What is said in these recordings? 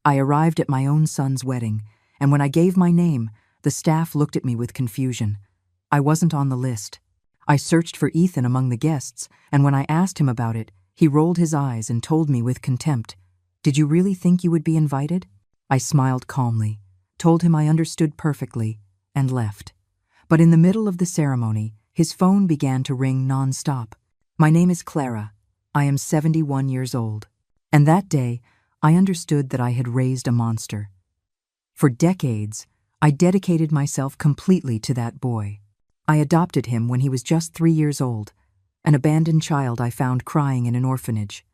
I arrived at my own son's wedding, and when I gave my name, the staff looked at me with confusion. I wasn't on the list. I searched for Ethan among the guests, and when I asked him about it, he rolled his eyes and told me with contempt, "Did you really think you would be invited?" I smiled calmly, told him I understood perfectly, and left. But in the middle of the ceremony, his phone began to ring non-stop. "My name is Clara. I am 71 years old." And that day, I understood that I had raised a monster. For decades, I dedicated myself completely to that boy. I adopted him when he was just 3 years old, an abandoned child I found crying in an orphanage.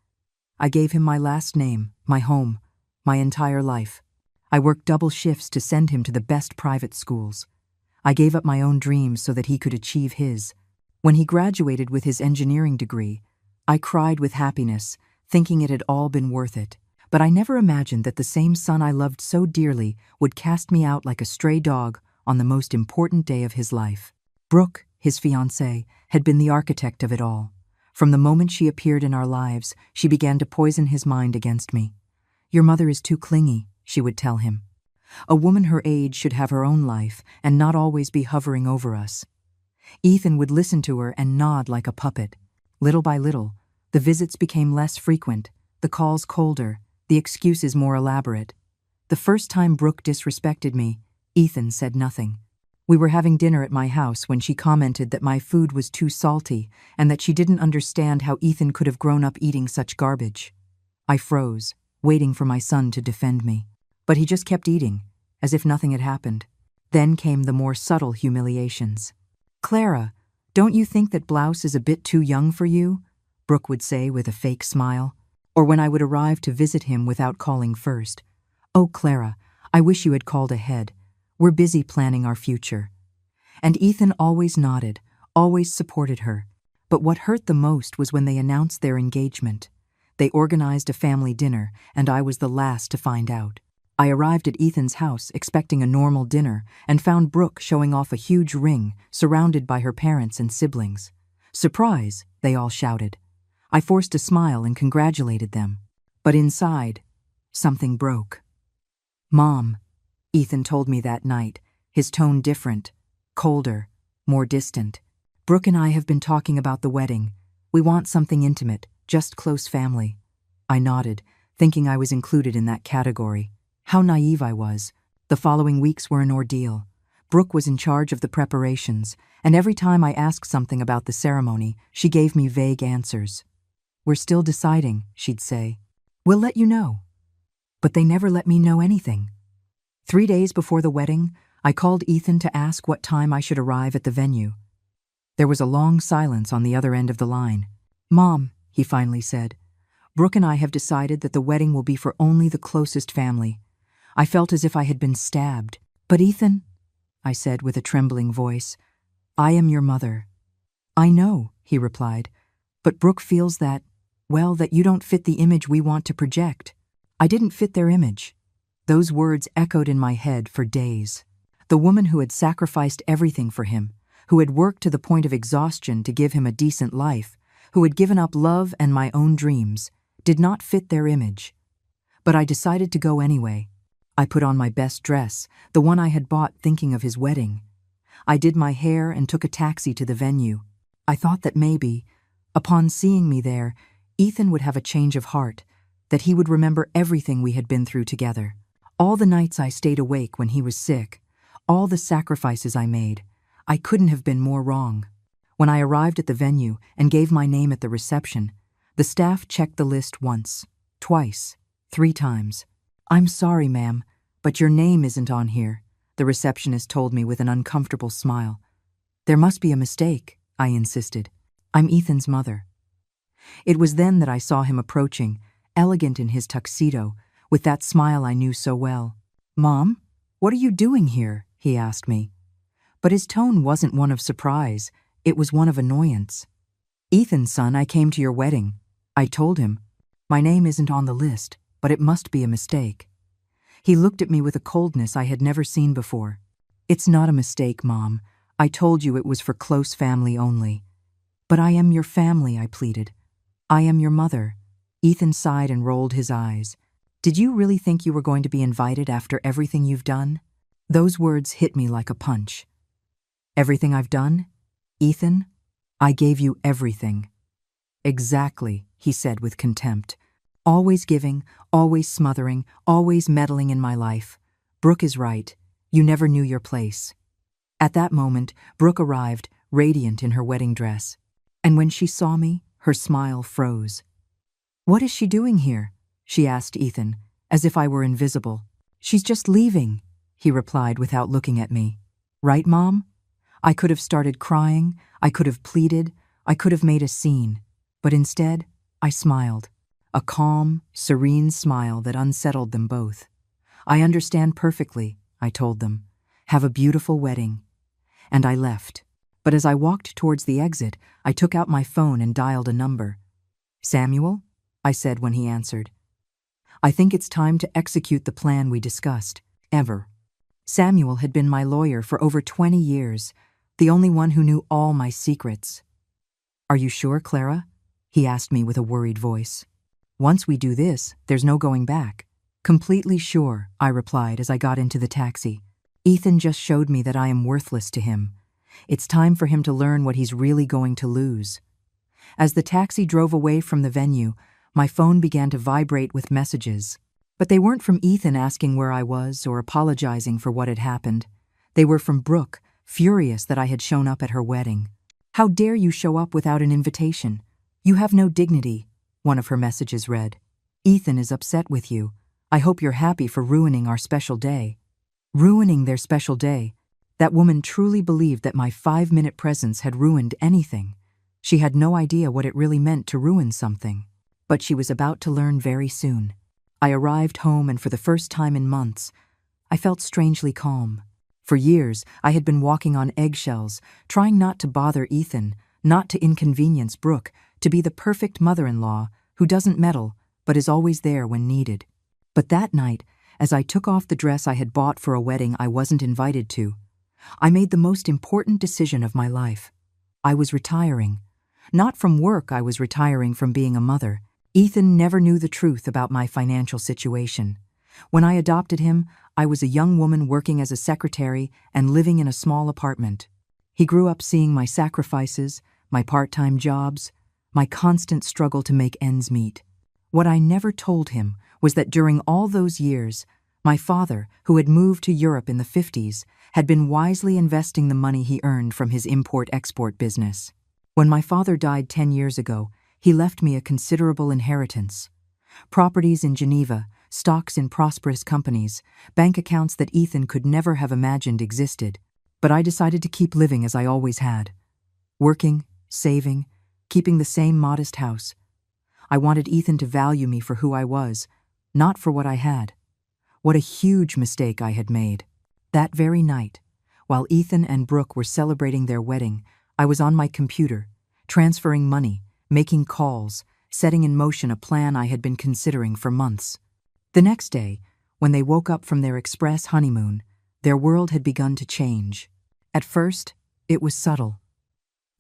I gave him my last name, my home, my entire life. I worked double shifts to send him to the best private schools. I gave up my own dreams so that he could achieve his. When he graduated with his engineering degree, I cried with happiness, thinking it had all been worth it. But I never imagined that the same son I loved so dearly would cast me out like a stray dog on the most important day of his life. Brooke, his fiancée, had been the architect of it all. From the moment she appeared in our lives, she began to poison his mind against me. "Your mother is too clingy," she would tell him. "A woman her age should have her own life and not always be hovering over us." Ethan would listen to her and nod like a puppet. Little by little, the visits became less frequent, the calls colder, the excuses more elaborate. The first time Brooke disrespected me, Ethan said nothing. We were having dinner at my house when she commented that my food was too salty and that she didn't understand how Ethan could have grown up eating such garbage. I froze, waiting for my son to defend me. But he just kept eating, as if nothing had happened. Then came the more subtle humiliations. "Clara, don't you think that blouse is a bit too young for you?" Brooke would say with a fake smile. Or when I would arrive to visit him without calling first, "Oh, Clara, I wish you had called ahead. We're busy planning our future." And Ethan always nodded, always supported her. But what hurt the most was when they announced their engagement. They organized a family dinner, and I was the last to find out. I arrived at Ethan's house expecting a normal dinner and found Brooke showing off a huge ring surrounded by her parents and siblings. "Surprise!" they all shouted. I forced a smile and congratulated them. But inside, something broke. "Mom," Ethan told me that night, his tone different, colder, more distant. "Brooke and I have been talking about the wedding. We want something intimate, just close family." I nodded, thinking I was included in that category. How naive I was. The following weeks were an ordeal. Brooke was in charge of the preparations, and every time I asked something about the ceremony, she gave me vague answers. "We're still deciding," she'd say. "We'll let you know." But they never let me know anything. 3 days before the wedding, I called Ethan to ask what time I should arrive at the venue. There was a long silence on the other end of the line. "Mom," he finally said, "Brooke and I have decided that the wedding will be for only the closest family." I felt as if I had been stabbed. "But Ethan," I said with a trembling voice, "I am your mother." "I know," he replied, "but Brooke feels that, well, that you don't fit the image we want to project." I didn't fit their image. Those words echoed in my head for days. The woman who had sacrificed everything for him, who had worked to the point of exhaustion to give him a decent life, who had given up love and my own dreams, did not fit their image. But I decided to go anyway. I put on my best dress, the one I had bought thinking of his wedding. I did my hair and took a taxi to the venue. I thought that maybe, upon seeing me there, Ethan would have a change of heart, that he would remember everything we had been through together. All the nights I stayed awake when he was sick, all the sacrifices I made, I couldn't have been more wrong. When I arrived at the venue and gave my name at the reception, the staff checked the list once, twice, 3 times. "I'm sorry, ma'am, but your name isn't on here," the receptionist told me with an uncomfortable smile. "There must be a mistake," I insisted. "I'm Ethan's mother." It was then that I saw him approaching, elegant in his tuxedo, with that smile I knew so well. "Mom, what are you doing here?" he asked me. But his tone wasn't one of surprise, it was one of annoyance. "Ethan, son, I came to your wedding," I told him. "My name isn't on the list, but it must be a mistake." He looked at me with a coldness I had never seen before. "It's not a mistake, Mom. I told you it was for close family only." "But I am your family," I pleaded. "I am your mother." Ethan sighed and rolled his eyes. Did you really think you were going to be invited after everything you've done? Those words hit me like a punch. Everything I've done? Ethan, I gave you everything. Exactly, he said with contempt. Always giving, always smothering, always meddling in my life. Brooke is right. You never knew your place. At that moment, Brooke arrived, radiant in her wedding dress. And when she saw me, her smile froze. What is she doing here? She asked Ethan, as if I were invisible. She's just leaving, he replied without looking at me. Right, Mom? I could have started crying, I could have pleaded, I could have made a scene. But instead, I smiled. A calm, serene smile that unsettled them both. I understand perfectly, I told them. Have a beautiful wedding. And I left. But as I walked towards the exit, I took out my phone and dialed a number. Samuel? I said when he answered. I think it's time to execute the plan we discussed, ever. Samuel had been my lawyer for over 20 years, the only one who knew all my secrets. Are you sure, Clara? He asked me with a worried voice. Once we do this, there's no going back. Completely sure, I replied as I got into the taxi. Ethan just showed me that I am worthless to him. It's time for him to learn what he's really going to lose. As the taxi drove away from the venue, my phone began to vibrate with messages. But they weren't from Ethan asking where I was or apologizing for what had happened. They were from Brooke, furious that I had shown up at her wedding. How dare you show up without an invitation? You have no dignity, one of her messages read. Ethan is upset with you. I hope you're happy for ruining our special day. Ruining their special day. That woman truly believed that my 5-minute presence had ruined anything. She had no idea what it really meant to ruin something. But she was about to learn very soon. I arrived home, and for the first time in months, I felt strangely calm. For years, I had been walking on eggshells, trying not to bother Ethan, not to inconvenience Brooke, to be the perfect mother-in-law who doesn't meddle but is always there when needed. But that night, as I took off the dress I had bought for a wedding I wasn't invited to, I made the most important decision of my life. I was retiring. Not from work, I was retiring from being a mother. Ethan never knew the truth about my financial situation. When I adopted him, I was a young woman working as a secretary and living in a small apartment. He grew up seeing my sacrifices, my part-time jobs, my constant struggle to make ends meet. What I never told him was that during all those years, my father, who had moved to Europe in the 50s, had been wisely investing the money he earned from his import-export business. When my father died 10 years ago, he left me a considerable inheritance. Properties in Geneva, stocks in prosperous companies, bank accounts that Ethan could never have imagined existed. But I decided to keep living as I always had. Working, saving, keeping the same modest house. I wanted Ethan to value me for who I was, not for what I had. What a huge mistake I had made. That very night, while Ethan and Brooke were celebrating their wedding, I was on my computer, transferring money, making calls, setting in motion a plan I had been considering for months. The next day, when they woke up from their express honeymoon, their world had begun to change. At first, it was subtle.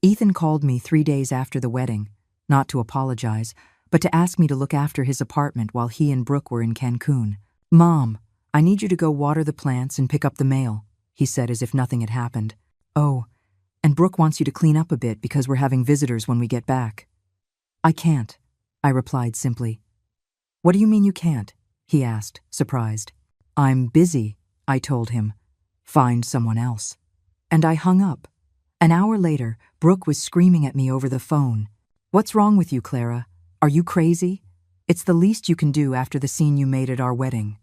Ethan called me 3 days after the wedding, not to apologize, but to ask me to look after his apartment while he and Brooke were in Cancun. Mom, I need you to go water the plants and pick up the mail, he said as if nothing had happened. Oh, and Brooke wants you to clean up a bit because we're having visitors when we get back. I can't, I replied simply. What do you mean you can't? He asked, surprised. I'm busy, I told him. Find someone else. And I hung up. An hour later, Brooke was screaming at me over the phone. What's wrong with you, Clara? Are you crazy? It's the least you can do after the scene you made at our wedding.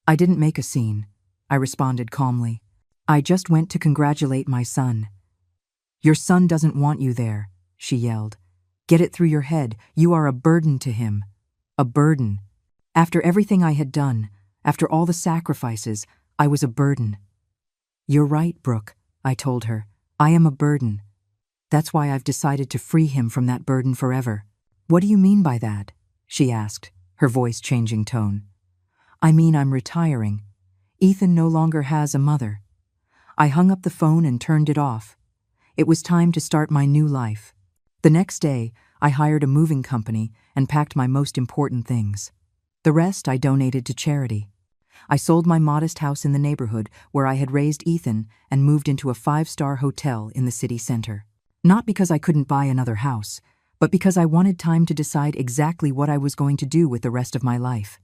I didn't make a scene, I responded calmly. I just went to congratulate my son. Your son doesn't want you there, she yelled. Get it through your head, you are a burden to him. A burden. After everything I had done, after all the sacrifices, I was a burden. You're right, Brooke, I told her. I am a burden. That's why I've decided to free him from that burden forever. What do you mean by that? She asked, her voice changing tone. I mean I'm retiring. Ethan no longer has a mother. I hung up the phone and turned it off. It was time to start my new life. The next day, I hired a moving company and packed my most important things. The rest I donated to charity. I sold my modest house in the neighborhood where I had raised Ethan and moved into a 5-star hotel in the city center. Not because I couldn't buy another house, but because I wanted time to decide exactly what I was going to do with the rest of my life.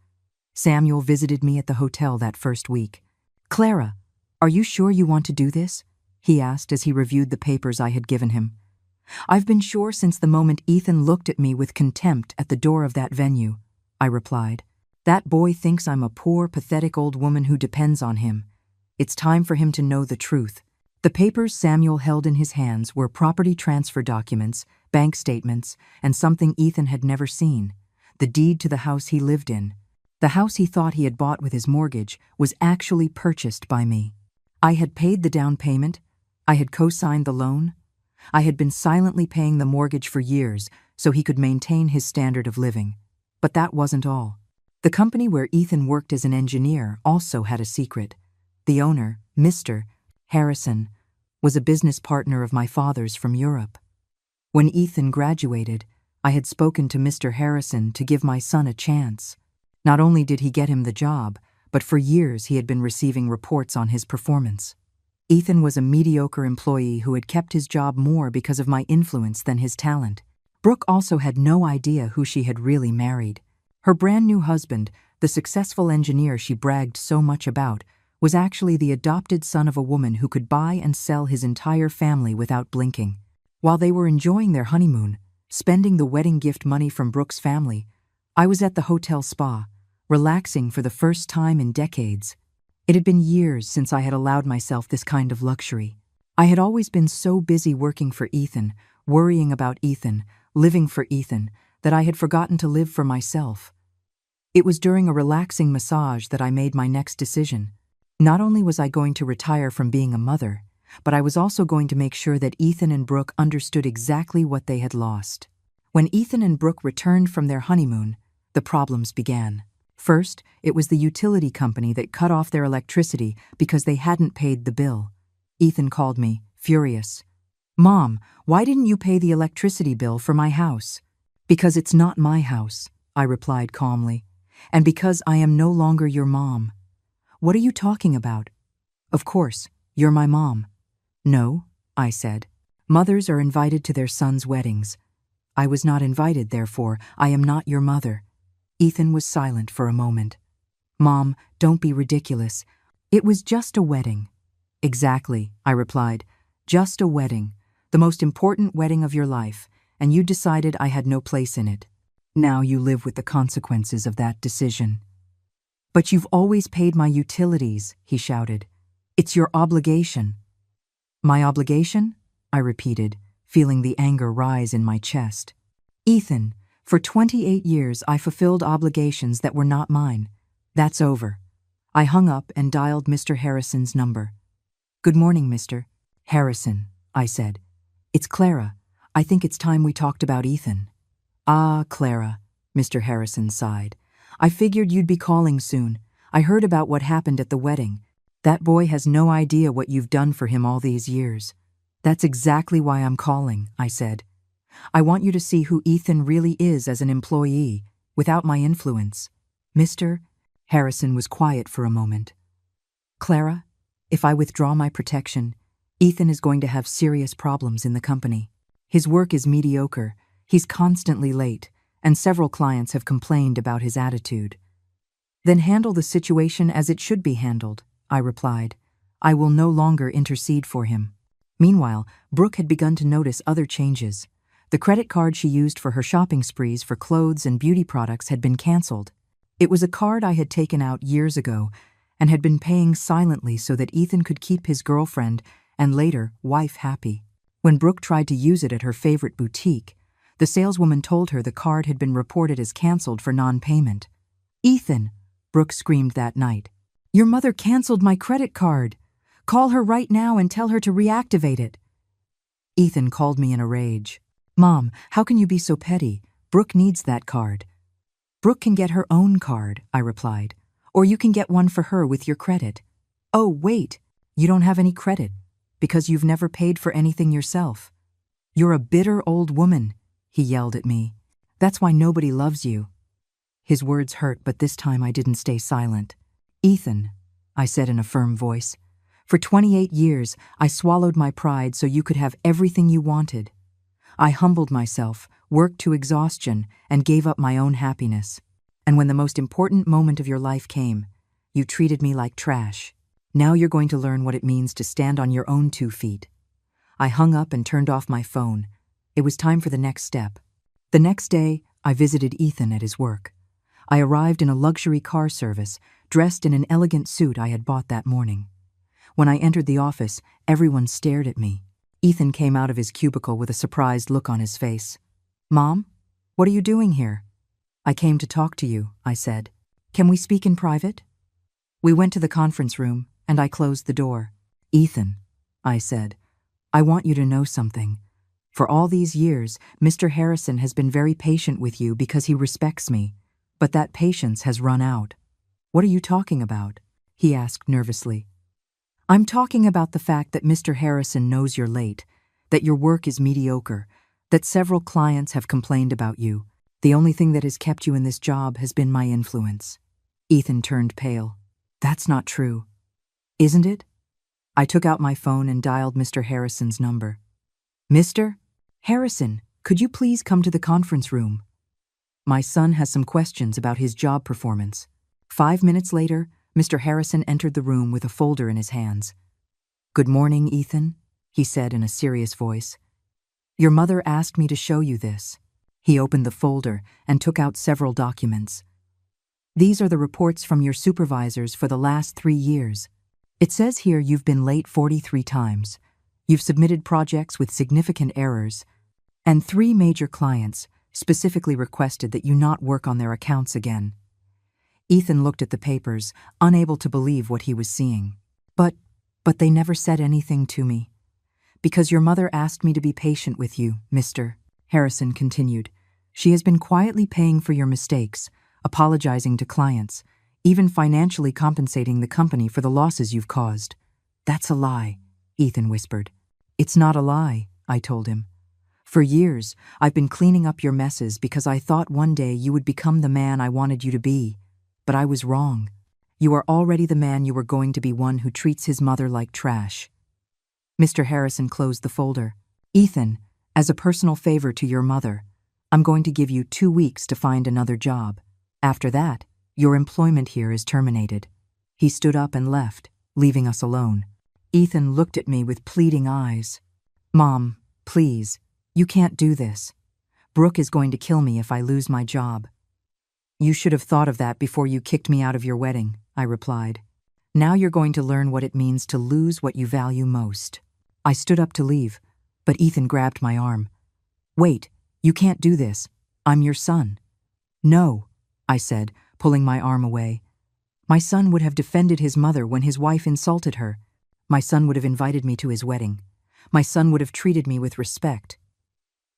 Samuel visited me at the hotel that first week. "Clara, are you sure you want to do this?" he asked as he reviewed the papers I had given him. "I've been sure since the moment Ethan looked at me with contempt at the door of that venue," I replied. "That boy thinks I'm a poor, pathetic old woman who depends on him. It's time for him to know the truth." The papers Samuel held in his hands were property transfer documents, bank statements, and something Ethan had never seen: the deed to the house he lived in. The house he thought he had bought with his mortgage was actually purchased by me. I had paid the down payment. I had co-signed the loan. I had been silently paying the mortgage for years so he could maintain his standard of living. But that wasn't all. The company where Ethan worked as an engineer also had a secret. The owner, Mr. Harrison, was a business partner of my father's from Europe. When Ethan graduated, I had spoken to Mr. Harrison to give my son a chance. Not only did he get him the job, but for years he had been receiving reports on his performance. Ethan was a mediocre employee who had kept his job more because of my influence than his talent. Brooke also had no idea who she had really married. Her brand new husband, the successful engineer she bragged so much about, was actually the adopted son of a woman who could buy and sell his entire family without blinking. While they were enjoying their honeymoon, spending the wedding gift money from Brooke's family, I was at the hotel spa, relaxing for the first time in decades. It had been years since I had allowed myself this kind of luxury. I had always been so busy working for Ethan, worrying about Ethan, living for Ethan, that I had forgotten to live for myself. It was during a relaxing massage that I made my next decision. Not only was I going to retire from being a mother, but I was also going to make sure that Ethan and Brooke understood exactly what they had lost. When Ethan and Brooke returned from their honeymoon, the problems began. First, it was the utility company that cut off their electricity because they hadn't paid the bill. Ethan called me, furious. "Mom, why didn't you pay the electricity bill for my house?" "Because it's not my house," I replied calmly, "and because I am no longer your mom." "What are you talking about?" "Of course, you're my mom." "No," I said. "Mothers are invited to their sons' weddings. I was not invited, therefore I am not your mother." Ethan was silent for a moment. "Mom, don't be ridiculous. It was just a wedding." "Exactly," I replied. "Just a wedding, the most important wedding of your life, and you decided I had no place in it. Now you live with the consequences of that decision." "But you've always paid my utilities," he shouted. "It's your obligation." "My obligation?" I repeated, feeling the anger rise in my chest. "Ethan, for 28 years I fulfilled obligations that were not mine. That's over." I hung up and dialed Mr. Harrison's number. "Good morning, Mr. Harrison," I said. "It's Clara. I think it's time we talked about Ethan." "Ah, Clara," Mr. Harrison sighed. "I figured you'd be calling soon. I heard about what happened at the wedding. That boy has no idea what you've done for him all these years." "That's exactly why I'm calling," I said. "I want you to see who Ethan really is as an employee, without my influence." Mr. Harrison was quiet for a moment. "Clara, if I withdraw my protection, Ethan is going to have serious problems in the company. His work is mediocre, he's constantly late, and several clients have complained about his attitude." "Then handle the situation as it should be handled," I replied. "I will no longer intercede for him." Meanwhile, Brooke had begun to notice other changes. The credit card she used for her shopping sprees for clothes and beauty products had been canceled. It was a card I had taken out years ago and had been paying silently so that Ethan could keep his girlfriend and later wife happy. When Brooke tried to use it at her favorite boutique, the saleswoman told her the card had been reported as canceled for non-payment. "Ethan," Brooke screamed that night, "your mother canceled my credit card. Call her right now and tell her to reactivate it." Ethan called me in a rage. "Mom, how can you be so petty? Brooke needs that card." "Brooke can get her own card," I replied, "or you can get one for her with your credit." "Oh, wait, you don't have any credit, because you've never paid for anything yourself. You're a bitter old woman," he yelled at me. "That's why nobody loves you." His words hurt, but this time I didn't stay silent. "Ethan," I said in a firm voice, "for 28 years I swallowed my pride so you could have everything you wanted. I humbled myself, worked to exhaustion, and gave up my own happiness. And when the most important moment of your life came, you treated me like trash. Now you're going to learn what it means to stand on your own 2 feet." I hung up and turned off my phone. It was time for the next step. The next day, I visited Ethan at his work. I arrived in a luxury car service, dressed in an elegant suit I had bought that morning. When I entered the office, everyone stared at me. Ethan came out of his cubicle with a surprised look on his face. "Mom, what are you doing here?" "I came to talk to you," I said. "Can we speak in private?" We went to the conference room, and I closed the door. "Ethan," I said, "I want you to know something. For all these years, Mr. Harrison has been very patient with you because he respects me, but that patience has run out." "What are you talking about?" he asked nervously. "I'm talking about the fact that Mr. Harrison knows you're late, that your work is mediocre, that several clients have complained about you. The only thing that has kept you in this job has been my influence." Ethan turned pale. "That's not true." "Isn't it?" I took out my phone and dialed Mr. Harrison's number. "Mr. Harrison, could you please come to the conference room? My son has some questions about his job performance." 5 minutes later, Mr. Harrison entered the room with a folder in his hands. "Good morning, Ethan," he said in a serious voice. "Your mother asked me to show you this." He opened the folder and took out several documents. "These are the reports from your supervisors for the last 3 years. It says here you've been late 43 times. You've submitted projects with significant errors, and 3 major clients specifically requested that you not work on their accounts again." Ethan looked at the papers, unable to believe what he was seeing. But they never said anything to me." "Because your mother asked me to be patient with you, Mr. Harrison continued. "She has been quietly paying for your mistakes, apologizing to clients, even financially compensating the company for the losses you've caused." "That's a lie," Ethan whispered. "It's not a lie," I told him. "For years, I've been cleaning up your messes because I thought one day you would become the man I wanted you to be. But I was wrong. You are already the man you were going to be, one who treats his mother like trash." Mr. Harrison closed the folder. "Ethan, as a personal favor to your mother, I'm going to give you 2 weeks to find another job. After that, your employment here is terminated." He stood up and left, leaving us alone. Ethan looked at me with pleading eyes. "Mom, please, you can't do this. Brooke is going to kill me if I lose my job." "You should have thought of that before you kicked me out of your wedding," I replied. "Now you're going to learn what it means to lose what you value most." I stood up to leave, but Ethan grabbed my arm. "Wait, you can't do this. I'm your son." "No," I said, pulling my arm away. "My son would have defended his mother when his wife insulted her. My son would have invited me to his wedding. My son would have treated me with respect."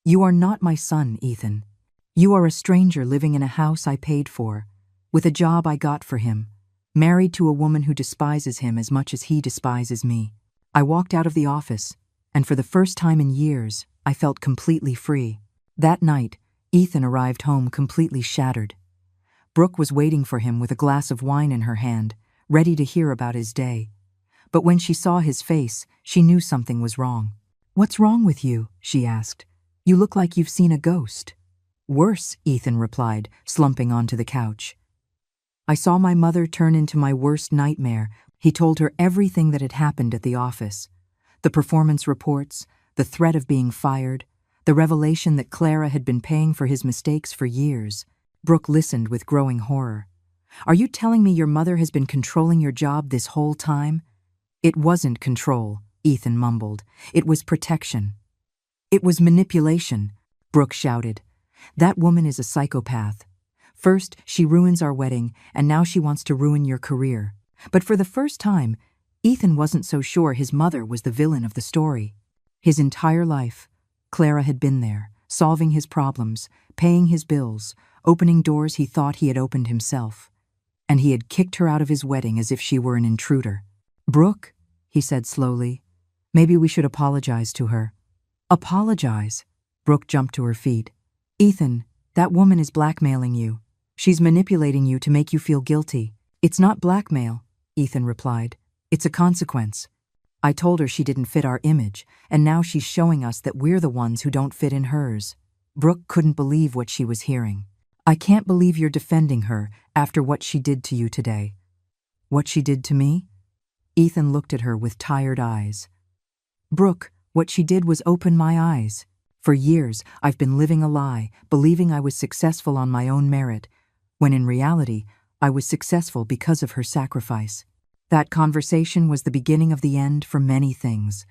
"You are not my son, Ethan. You are a stranger living in a house I paid for, with a job I got for him, married to a woman who despises him as much as he despises me." I walked out of the office, and for the first time in years, I felt completely free. That night, Ethan arrived home completely shattered. Brooke was waiting for him with a glass of wine in her hand, ready to hear about his day. But when she saw his face, she knew something was wrong. "What's wrong with you?" she asked. "You look like you've seen a ghost." "Worse," Ethan replied, slumping onto the couch. "I saw my mother turn into my worst nightmare." He told her everything that had happened at the office. The performance reports, the threat of being fired, the revelation that Clara had been paying for his mistakes for years. Brooke listened with growing horror. "Are you telling me your mother has been controlling your job this whole time?" "It wasn't control," Ethan mumbled. "It was protection." "It was manipulation," Brooke shouted. "That woman is a psychopath. First, she ruins our wedding, and now she wants to ruin your career." But for the first time, Ethan wasn't so sure his mother was the villain of the story. His entire life, Clara had been there, solving his problems, paying his bills, opening doors he thought he had opened himself. And he had kicked her out of his wedding as if she were an intruder. "Brooke," he said slowly, "maybe we should apologize to her." "Apologize?" Brooke jumped to her feet. "Ethan, that woman is blackmailing you. She's manipulating you to make you feel guilty. It's not blackmail, Ethan replied. It's a consequence. I told her she didn't fit our image, and now she's showing us that we're the ones who don't fit in hers. Brooke couldn't believe what she was hearing. I can't believe you're defending her after what she did to you today. What she did to me? Ethan looked at her with tired eyes. Brooke, what she did was open my eyes. For years, I've been living a lie, believing I was successful on my own merit, when in reality, I was successful because of her sacrifice. That conversation was the beginning of the end for many things.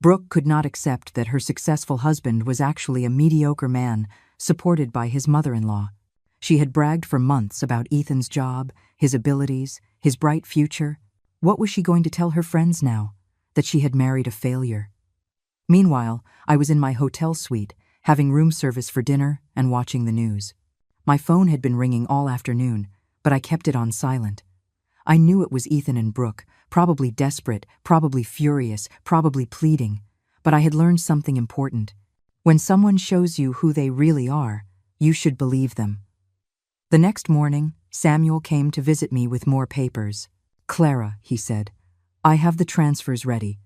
Brooke could not accept that her successful husband was actually a mediocre man, supported by his mother-in-law. She had bragged for months about Ethan's job, his abilities, his bright future. What was she going to tell her friends now? That she had married a failure. Meanwhile, I was in my hotel suite, having room service for dinner and watching the news. My phone had been ringing all afternoon, but I kept it on silent. I knew it was Ethan and Brooke, probably desperate, probably furious, probably pleading, but I had learned something important. When someone shows you who they really are, you should believe them. The next morning, Samuel came to visit me with more papers. Clara, he said, I have the transfers ready.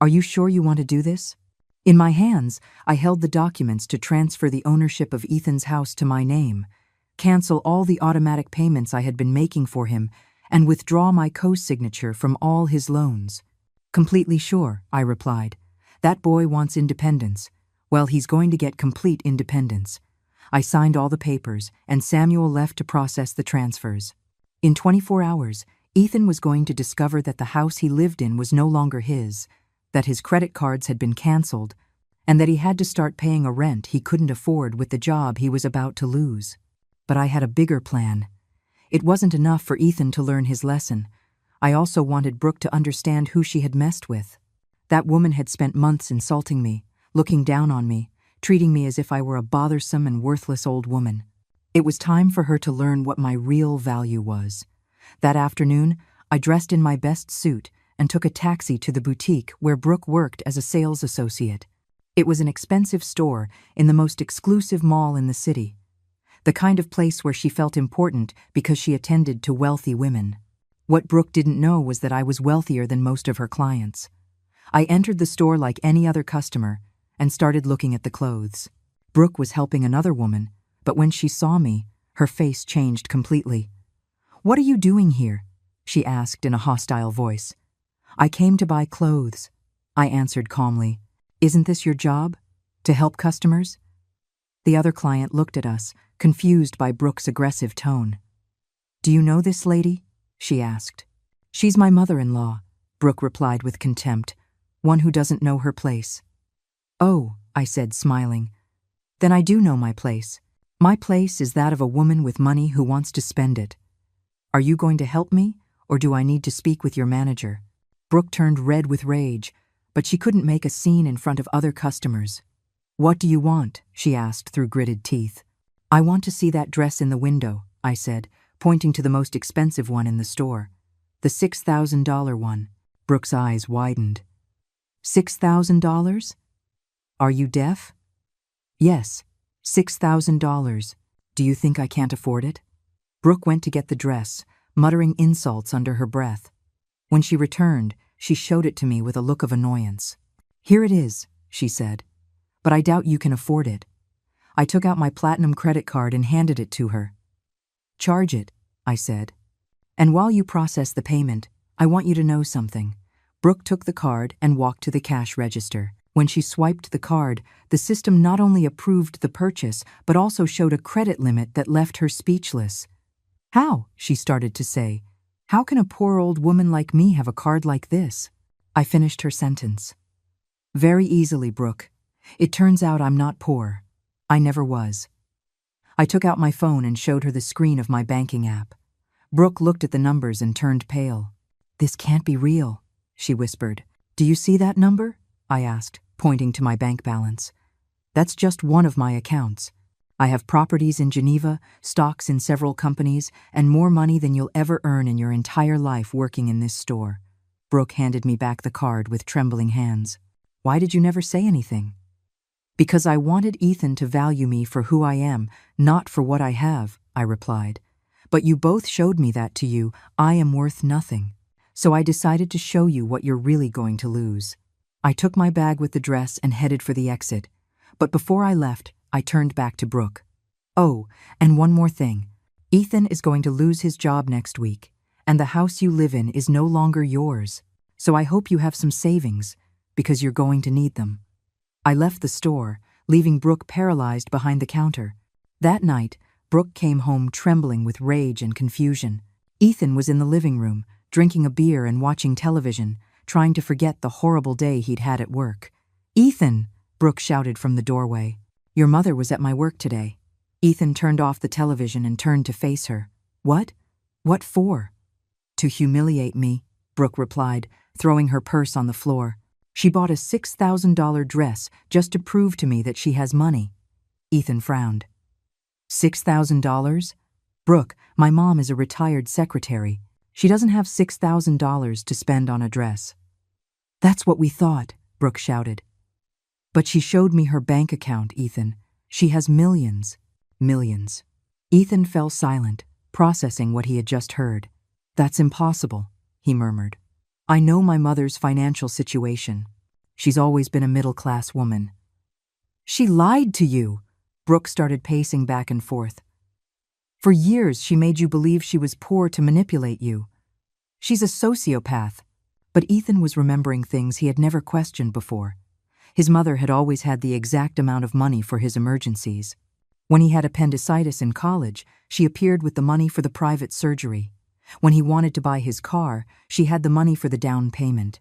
Are you sure you want to do this? In my hands, I held the documents to transfer the ownership of Ethan's house to my name, cancel all the automatic payments I had been making for him, and withdraw my co-signature from all his loans. Completely sure, I replied. That boy wants independence. Well, he's going to get complete independence. I signed all the papers, and Samuel left to process the transfers. In 24 hours, Ethan was going to discover that the house he lived in was no longer his, that his credit cards had been canceled, and that he had to start paying a rent he couldn't afford with the job he was about to lose. But I had a bigger plan. It wasn't enough for Ethan to learn his lesson. I also wanted Brooke to understand who she had messed with. That woman had spent months insulting me, looking down on me, treating me as if I were a bothersome and worthless old woman. It was time for her to learn what my real value was. That afternoon, I dressed in my best suit and took a taxi to the boutique where Brooke worked as a sales associate. It was an expensive store in the most exclusive mall in the city, the kind of place where she felt important because she attended to wealthy women. What Brooke didn't know was that I was wealthier than most of her clients. I entered the store like any other customer and started looking at the clothes. Brooke was helping another woman, but when she saw me, her face changed completely. "What are you doing here?" she asked in a hostile voice. "I came to buy clothes," I answered calmly. "Isn't this your job? To help customers?" The other client looked at us, confused by Brooke's aggressive tone. "Do you know this lady?" she asked. "She's my mother-in-law," Brooke replied with contempt, "one who doesn't know her place." "Oh," I said, smiling. "Then I do know my place. My place is that of a woman with money who wants to spend it. Are you going to help me, or do I need to speak with your manager?" Brooke turned red with rage, but she couldn't make a scene in front of other customers. "What do you want?" she asked through gritted teeth. "I want to see that dress in the window," I said, pointing to the most expensive one in the store. "The $6,000 one." Brooke's eyes widened. $6,000? Are you deaf? Yes, $6,000. Do you think I can't afford it? Brooke went to get the dress, muttering insults under her breath. When she returned, she showed it to me with a look of annoyance. "Here it is," she said, "but I doubt you can afford it." I took out my platinum credit card and handed it to her. "Charge it," I said. "And while you process the payment, I want you to know something." Brooke took the card and walked to the cash register. When she swiped the card, the system not only approved the purchase, but also showed a credit limit that left her speechless. "How?" she started to say. "How can a poor old woman like me have a card like this?" I finished her sentence. "Very easily, Brooke. It turns out I'm not poor. I never was." I took out my phone and showed her the screen of my banking app. Brooke looked at the numbers and turned pale. "This can't be real," she whispered. "Do you see that number?" I asked, pointing to my bank balance. "That's just one of my accounts. I have properties in Geneva, stocks in several companies, and more money than you'll ever earn in your entire life working in this store." Brooke handed me back the card with trembling hands. "Why did you never say anything?" "Because I wanted Ethan to value me for who I am, not for what I have," I replied. But you both showed me that to you, I am worth nothing. So I decided to show you what you're really going to lose. I took my bag with the dress and headed for the exit. But before I left, I turned back to Brooke. Oh, and one more thing. Ethan is going to lose his job next week, and the house you live in is no longer yours. So I hope you have some savings, because you're going to need them. I left the store, leaving Brooke paralyzed behind the counter. That night, Brooke came home trembling with rage and confusion. Ethan was in the living room, drinking a beer and watching television, trying to forget the horrible day he'd had at work. "Ethan!" Brooke shouted from the doorway. "Your mother was at my work today." Ethan turned off the television and turned to face her. "What? What for?" "To humiliate me," Brooke replied, throwing her purse on the floor. "She bought a $6,000 dress just to prove to me that she has money." Ethan frowned. $6,000? "Brooke, my mom is a retired secretary. She doesn't have $6,000 to spend on a dress." "That's what we thought," Brooke shouted. "But she showed me her bank account, Ethan. She has millions." Millions. Ethan fell silent, processing what he had just heard. "That's impossible," he murmured. "I know my mother's financial situation. She's always been a middle-class woman." "She lied to you!" Brooke started pacing back and forth. "For years she made you believe she was poor to manipulate you. She's a sociopath." But Ethan was remembering things he had never questioned before. His mother had always had the exact amount of money for his emergencies. When he had appendicitis in college, she appeared with the money for the private surgery. When he wanted to buy his car, she had the money for the down payment.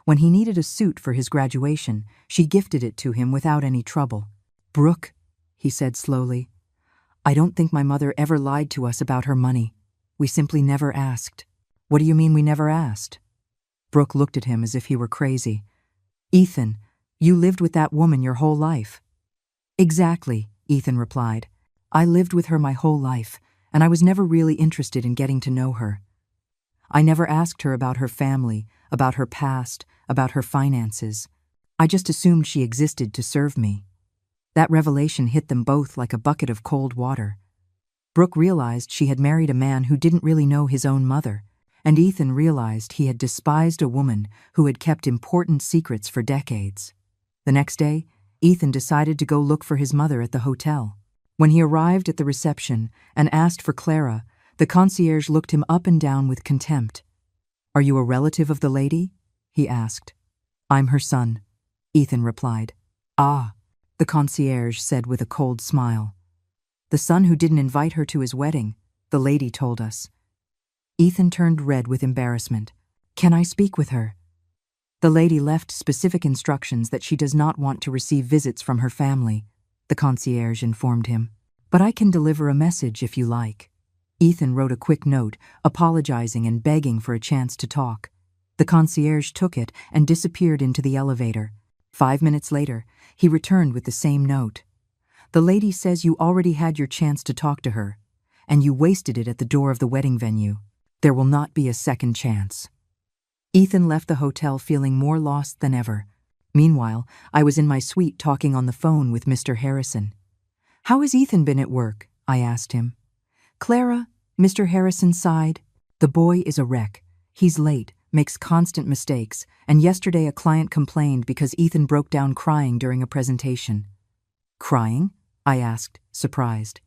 When he needed a suit for his graduation, she gifted it to him without any trouble. "Brooke," he said slowly, "I don't think my mother ever lied to us about her money. We simply never asked." "What do you mean we never asked?" Brooke looked at him as if he were crazy. "Ethan, you lived with that woman your whole life." "Exactly," Ethan replied. "I lived with her my whole life, and I was never really interested in getting to know her. I never asked her about her family, about her past, about her finances. I just assumed she existed to serve me." That revelation hit them both like a bucket of cold water. Brooke realized she had married a man who didn't really know his own mother, and Ethan realized he had despised a woman who had kept important secrets for decades. The next day, Ethan decided to go look for his mother at the hotel. When he arrived at the reception and asked for Clara, the concierge looked him up and down with contempt. "Are you a relative of the lady?" he asked. "I'm her son," Ethan replied. "Ah," the concierge said with a cold smile. "The son who didn't invite her to his wedding, the lady told us." Ethan turned red with embarrassment. "Can I speak with her?" "The lady left specific instructions that she does not want to receive visits from her family," the concierge informed him. "But I can deliver a message if you like." Ethan wrote a quick note, apologizing and begging for a chance to talk. The concierge took it and disappeared into the elevator. 5 minutes later, he returned with the same note. "The lady says you already had your chance to talk to her, and you wasted it at the door of the wedding venue. There will not be a second chance." Ethan left the hotel feeling more lost than ever. Meanwhile, I was in my suite talking on the phone with Mr. Harrison. "How has Ethan been at work?" I asked him. "Clara," Mr. Harrison sighed. "The boy is a wreck. He's late, makes constant mistakes, and yesterday a client complained because Ethan broke down crying during a presentation." "Crying?" I asked, surprised.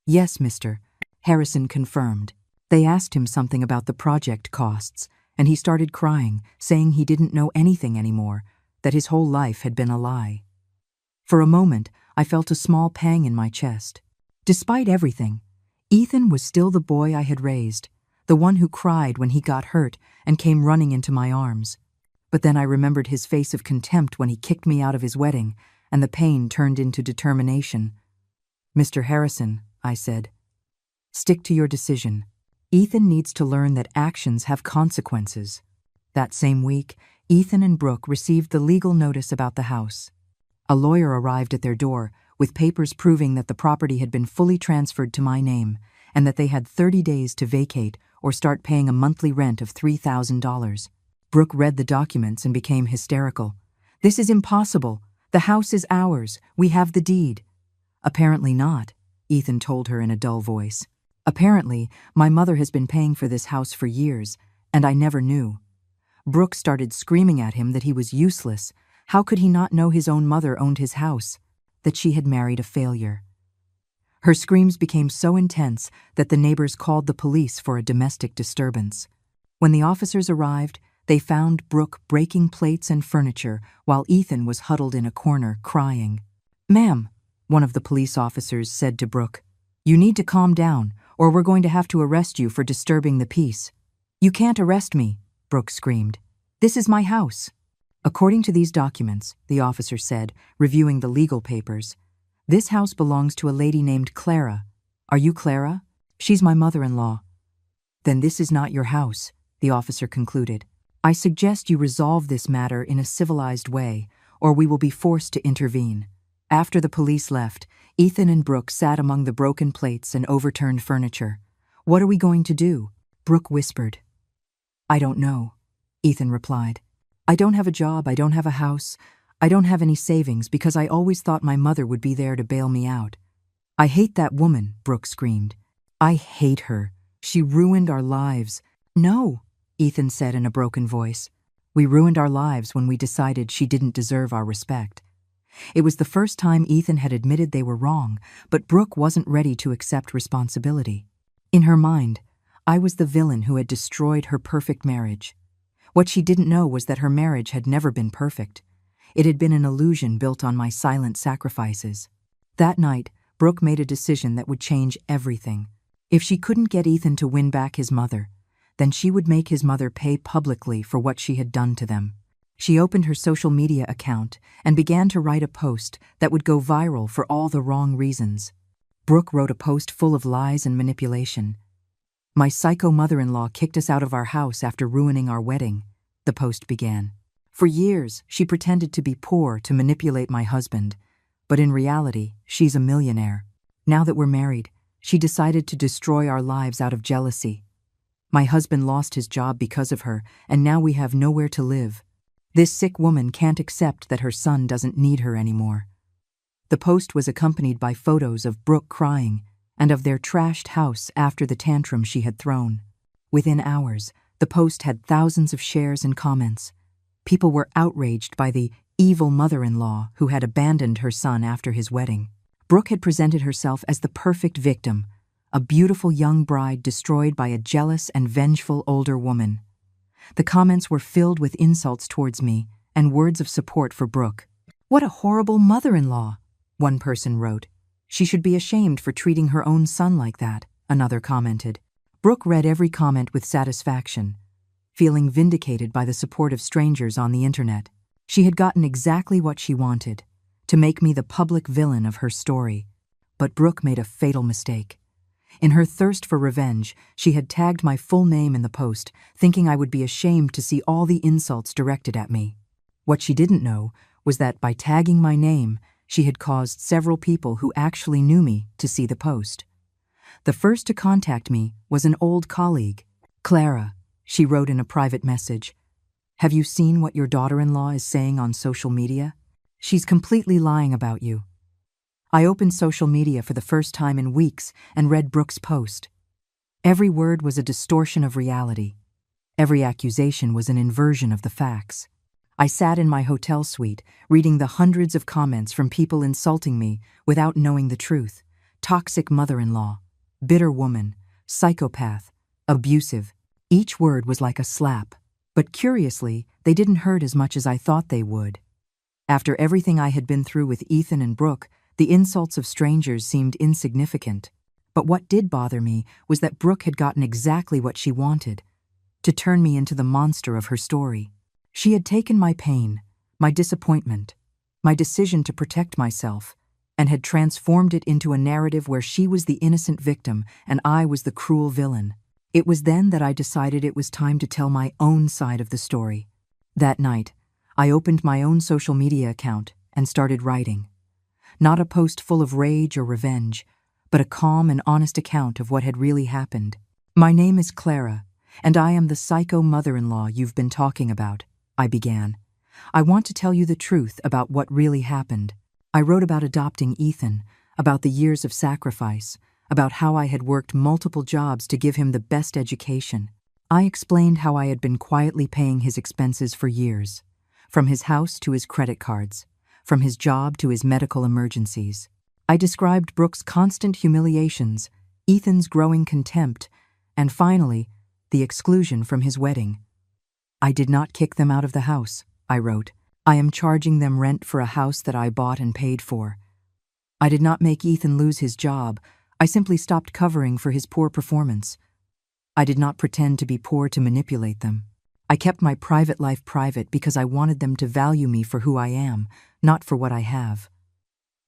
"Yes, Mr. Harrison confirmed. They asked him something about the project costs, and he started crying, saying he didn't know anything anymore, that his whole life had been a lie." For a moment, I felt a small pang in my chest. Despite everything, Ethan was still the boy I had raised, the one who cried when he got hurt and came running into my arms. But then I remembered his face of contempt when he kicked me out of his wedding, and the pain turned into determination. "Mr. Harrison," I said, "stick to your decision. Ethan needs to learn that actions have consequences." That same week, Ethan and Brooke received the legal notice about the house. A lawyer arrived at their door with papers proving that the property had been fully transferred to my name and that they had 30 days to vacate or start paying a monthly rent of $3,000. Brooke read the documents and became hysterical. "This is impossible. The house is ours. We have the deed." "Apparently not," Ethan told her in a dull voice. Apparently, my mother has been paying for this house for years, and I never knew. Brooke started screaming at him that he was useless. How could he not know his own mother owned his house? That she had married a failure. Her screams became so intense that the neighbors called the police for a domestic disturbance. When the officers arrived, they found Brooke breaking plates and furniture while Ethan was huddled in a corner crying. "Ma'am," one of the police officers said to Brooke, "you need to calm down, or we're going to have to arrest you for disturbing the peace." "You can't arrest me," Brooke screamed. "This is my house." According to these documents, the officer said, reviewing the legal papers, "This house belongs to a lady named Clara. Are you Clara? She's my mother-in-law." "Then this is not your house," the officer concluded. "I suggest you resolve this matter in a civilized way, or we will be forced to intervene." After the police left, Ethan and Brooke sat among the broken plates and overturned furniture. "What are we going to do?" Brooke whispered. "I don't know," Ethan replied. "I don't have a job, I don't have a house, I don't have any savings because I always thought my mother would be there to bail me out." "I hate that woman," Brooke screamed. "I hate her. She ruined our lives." "No," Ethan said in a broken voice. "We ruined our lives when we decided she didn't deserve our respect." It was the first time Ethan had admitted they were wrong, but Brooke wasn't ready to accept responsibility. In her mind, I was the villain who had destroyed her perfect marriage. What she didn't know was that her marriage had never been perfect. It had been an illusion built on my silent sacrifices. That night, Brooke made a decision that would change everything. If she couldn't get Ethan to win back his mother, then she would make his mother pay publicly for what she had done to them. She opened her social media account and began to write a post that would go viral for all the wrong reasons. Brooke wrote a post full of lies and manipulation. "My psycho mother-in-law kicked us out of our house after ruining our wedding," the post began. "For years, she pretended to be poor to manipulate my husband, but in reality, she's a millionaire. Now that we're married, she decided to destroy our lives out of jealousy. My husband lost his job because of her, and now we have nowhere to live. This sick woman can't accept that her son doesn't need her anymore." The post was accompanied by photos of Brooke crying and of their trashed house after the tantrum she had thrown. Within hours, the post had thousands of shares and comments. People were outraged by the evil mother-in-law who had abandoned her son after his wedding. Brooke had presented herself as the perfect victim, a beautiful young bride destroyed by a jealous and vengeful older woman. The comments were filled with insults towards me and words of support for Brooke. "What a horrible mother-in-law," one person wrote. "She should be ashamed for treating her own son like that," another commented. Brooke read every comment with satisfaction, feeling vindicated by the support of strangers on the internet. She had gotten exactly what she wanted, to make me the public villain of her story. But Brooke made a fatal mistake. In her thirst for revenge, she had tagged my full name in the post, thinking I would be ashamed to see all the insults directed at me. What she didn't know was that by tagging my name, she had caused several people who actually knew me to see the post. The first to contact me was an old colleague. "Clara," she wrote in a private message, "have you seen what your daughter-in-law is saying on social media? She's completely lying about you." I opened social media for the first time in weeks and read Brooke's post. Every word was a distortion of reality. Every accusation was an inversion of the facts. I sat in my hotel suite, reading the hundreds of comments from people insulting me without knowing the truth. Toxic mother-in-law, bitter woman, psychopath, abusive. Each word was like a slap, but curiously, they didn't hurt as much as I thought they would. After everything I had been through with Ethan and Brooke, the insults of strangers seemed insignificant. But what did bother me was that Brooke had gotten exactly what she wanted, to turn me into the monster of her story. She had taken my pain, my disappointment, my decision to protect myself, and had transformed it into a narrative where she was the innocent victim and I was the cruel villain. It was then that I decided it was time to tell my own side of the story. That night, I opened my own social media account and started writing. Not a post full of rage or revenge, but a calm and honest account of what had really happened. "My name is Clara, and I am the psycho mother-in-law you've been talking about," I began. "I want to tell you the truth about what really happened. I wrote about adopting Ethan, about the years of sacrifice, about how I had worked multiple jobs to give him the best education. I explained how I had been quietly paying his expenses for years, from his house to his credit cards, from his job to his medical emergencies. I described Brooke's constant humiliations, Ethan's growing contempt, and finally, the exclusion from his wedding. "I did not kick them out of the house," I wrote. "I am charging them rent for a house that I bought and paid for. I did not make Ethan lose his job. I simply stopped covering for his poor performance. I did not pretend to be poor to manipulate them. I kept my private life private because I wanted them to value me for who I am, not for what I have."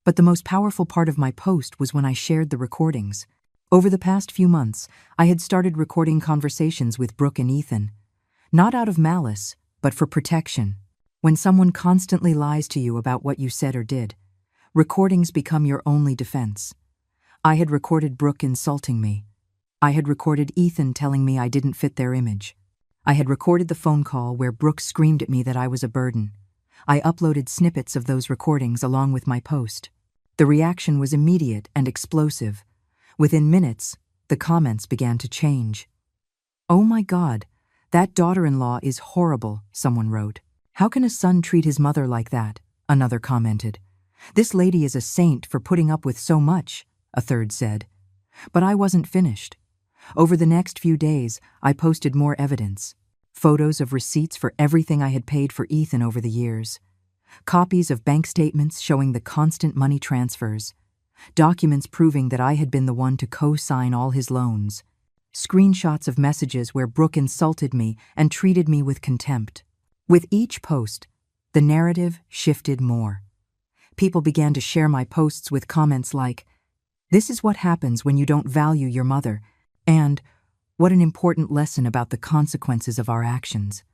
But the most powerful part of my post was when I shared the recordings. Over the past few months, I had started recording conversations with Brooke and Ethan, not out of malice, but for protection. When someone constantly lies to you about what you said or did, recordings become your only defense. I had recorded Brooke insulting me. I had recorded Ethan telling me I didn't fit their image. I had recorded the phone call where Brooke screamed at me that I was a burden. I uploaded snippets of those recordings along with my post. The reaction was immediate and explosive. Within minutes, the comments began to change. "Oh my God, that daughter-in-law is horrible," someone wrote. "How can a son treat his mother like that?" another commented. "This lady is a saint for putting up with so much," a third said. But I wasn't finished. Over the next few days, I posted more evidence. Photos of receipts for everything I had paid for Ethan over the years. Copies of bank statements showing the constant money transfers. Documents proving that I had been the one to co-sign all his loans. Screenshots of messages where Brooke insulted me and treated me with contempt. With each post, the narrative shifted more. People began to share my posts with comments like, "This is what happens when you don't value your mother," and "What an important lesson about the consequences of our actions."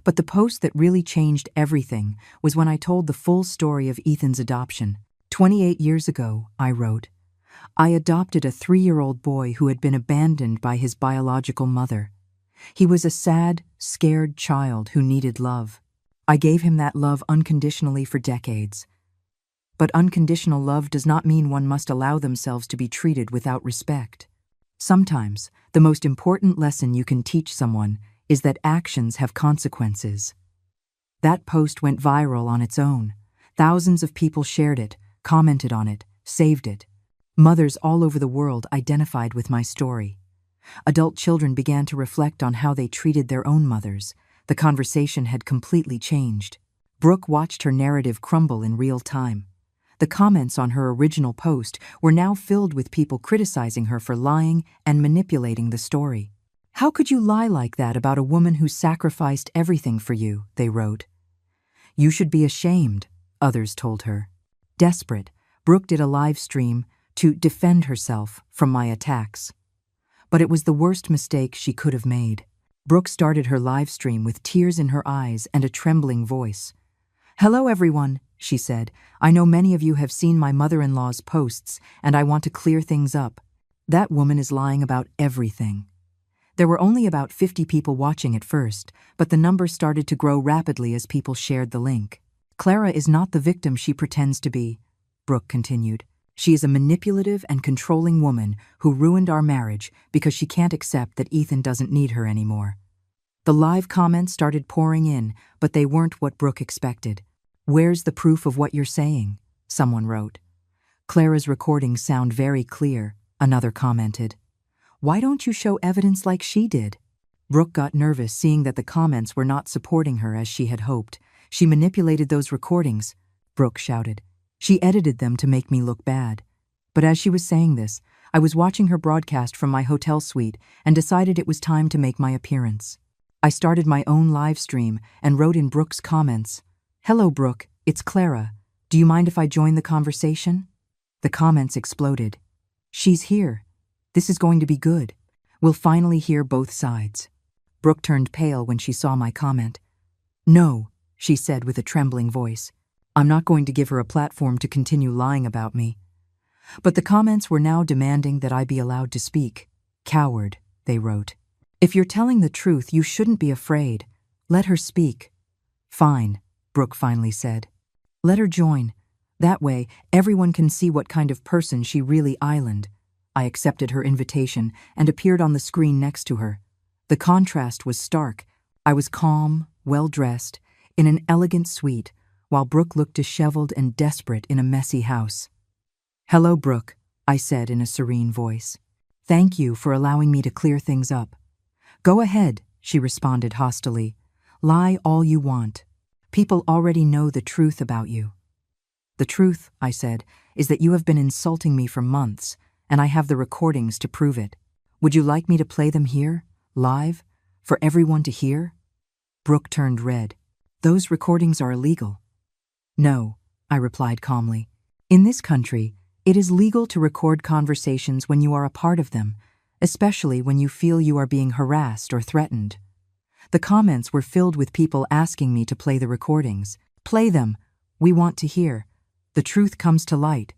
But the post that really changed everything was when I told the full story of Ethan's adoption. 28 years ago, I wrote, I adopted a 3-year-old boy who had been abandoned by his biological mother. He was a sad, scared child who needed love. I gave him that love unconditionally for decades. But unconditional love does not mean one must allow themselves to be treated without respect. Sometimes, the most important lesson you can teach someone is that actions have consequences. That post went viral on its own. Thousands of people shared it, commented on it, saved it. Mothers all over the world identified with my story. Adult children began to reflect on how they treated their own mothers. The conversation had completely changed. Brooke watched her narrative crumble in real time. The comments on her original post were now filled with people criticizing her for lying and manipulating the story. "How could you lie like that about a woman who sacrificed everything for you?" they wrote. "You should be ashamed," others told her. Desperate, Brooke did a live stream to defend herself from my attacks. But it was the worst mistake she could have made. Brooke started her live stream with tears in her eyes and a trembling voice. "Hello everyone," she said. "I know many of you have seen my mother-in-law's posts, and I want to clear things up. That woman is lying about everything." There were only about 50 people watching at first, but the number started to grow rapidly as people shared the link. "Clara is not the victim she pretends to be," Brooke continued. "She is a manipulative and controlling woman who ruined our marriage because she can't accept that Ethan doesn't need her anymore." The live comments started pouring in, but they weren't what Brooke expected. "Where's the proof of what you're saying?" someone wrote. "Clara's recordings sound very clear," another commented. "Why don't you show evidence like she did?" Brooke got nervous seeing that the comments were not supporting her as she had hoped. "She manipulated those recordings," Brooke shouted. "She edited them to make me look bad." But as she was saying this, I was watching her broadcast from my hotel suite and decided it was time to make my appearance. I started my own live stream and wrote in Brooke's comments, "Hello Brooke, it's Clara. Do you mind if I join the conversation?" The comments exploded. "She's here. This is going to be good. We'll finally hear both sides." Brooke turned pale when she saw my comment. "No," she said with a trembling voice. "I'm not going to give her a platform to continue lying about me." But the comments were now demanding that I be allowed to speak. "Coward," they wrote. "If you're telling the truth, you shouldn't be afraid. Let her speak." "Fine," Brooke finally said. "Let her join. That way, everyone can see what kind of person she really island." I accepted her invitation and appeared on the screen next to her. The contrast was stark. I was calm, well-dressed, in an elegant suite, while Brooke looked disheveled and desperate in a messy house. "Hello, Brooke," I said in a serene voice. "Thank you for allowing me to clear things up." "Go ahead," she responded hostilely. "Lie all you want. People already know the truth about you." "The truth," I said, "is that you have been insulting me for months, and I have the recordings to prove it. Would you like me to play them here, live, for everyone to hear?" Brooke turned red. "Those recordings are illegal." "No," I replied calmly. "In this country, it is legal to record conversations when you are a part of them, especially when you feel you are being harassed or threatened." The comments were filled with people asking me to play the recordings. "Play them. We want to hear. The truth comes to light."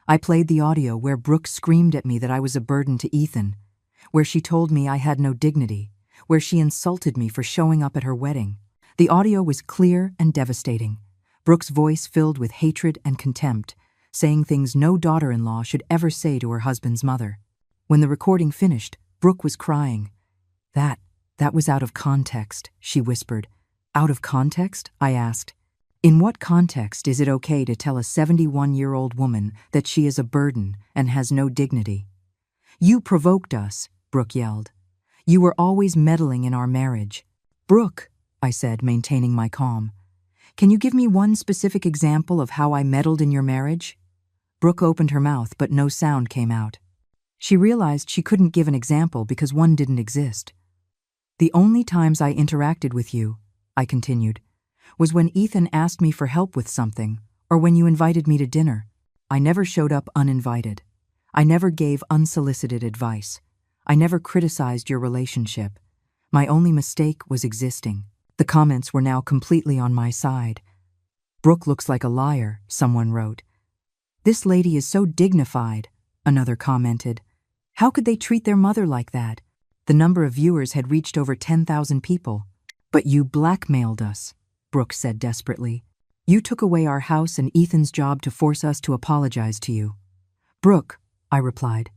I played the audio where Brooke screamed at me that I was a burden to Ethan, where she told me I had no dignity, where she insulted me for showing up at her wedding. The audio was clear and devastating. Brooke's voice filled with hatred and contempt, saying things no daughter-in-law should ever say to her husband's mother. When the recording finished, Brooke was crying. That was out of context," she whispered. "Out of context?" I asked. "In what context is it okay to tell a 71-year-old woman that she is a burden and has no dignity?" "You provoked us," Brooke yelled. "You were always meddling in our marriage." "Brooke," I said, maintaining my calm, "can you give me one specific example of how I meddled in your marriage?" Brooke opened her mouth, but no sound came out. She realized she couldn't give an example because one didn't exist. "The only times I interacted with you," I continued, "was when Ethan asked me for help with something, or when you invited me to dinner. I never showed up uninvited. I never gave unsolicited advice. I never criticized your relationship. My only mistake was existing." The comments were now completely on my side. "Brooke looks like a liar," someone wrote. "This lady is so dignified," another commented. "How could they treat their mother like that?" The number of viewers had reached over 10,000 people. "But you blackmailed us," Brooke said desperately. "You took away our house and Ethan's job to force us to apologize to you." "Brooke," I replied,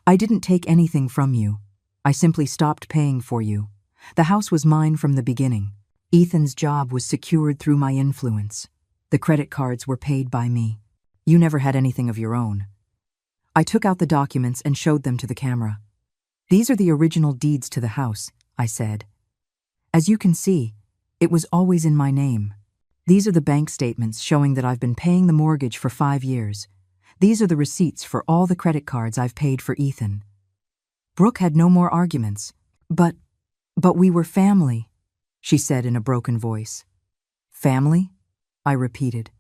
"I didn't take anything from you. I simply stopped paying for you. The house was mine from the beginning. Ethan's job was secured through my influence. The credit cards were paid by me. You never had anything of your own." I took out the documents and showed them to the camera. "These are the original deeds to the house," I said. "As you can see, it was always in my name. These are the bank statements showing that I've been paying the mortgage for 5 years. These are the receipts for all the credit cards I've paid for Ethan." Brooke had no more arguments. But we were family," she said in a broken voice. "Family?" I repeated.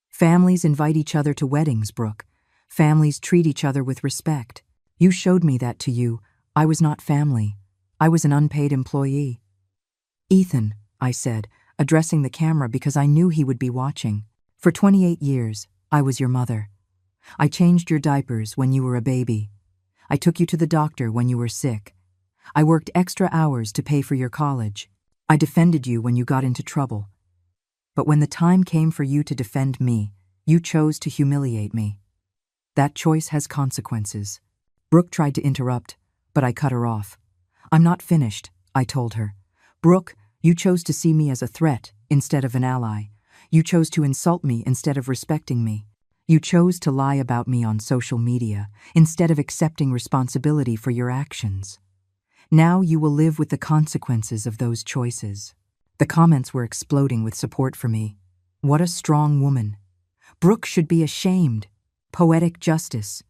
"Families invite each other to weddings, Brooke. Families treat each other with respect. You showed me that to you. I was not family. I was an unpaid employee." "Ethan," I said, addressing the camera because I knew he would be watching. "For 28 years, I was your mother. I changed your diapers when you were a baby. I took you to the doctor when you were sick. I worked extra hours to pay for your college. I defended you when you got into trouble. But when the time came for you to defend me, you chose to humiliate me. That choice has consequences." Brooke tried to interrupt, but I cut her off. "I'm not finished," I told her. "Brooke, you chose to see me as a threat instead of an ally. You chose to insult me instead of respecting me. You chose to lie about me on social media instead of accepting responsibility for your actions. Now you will live with the consequences of those choices." The comments were exploding with support for me. What a strong woman. Brooke should be ashamed. Poetic justice.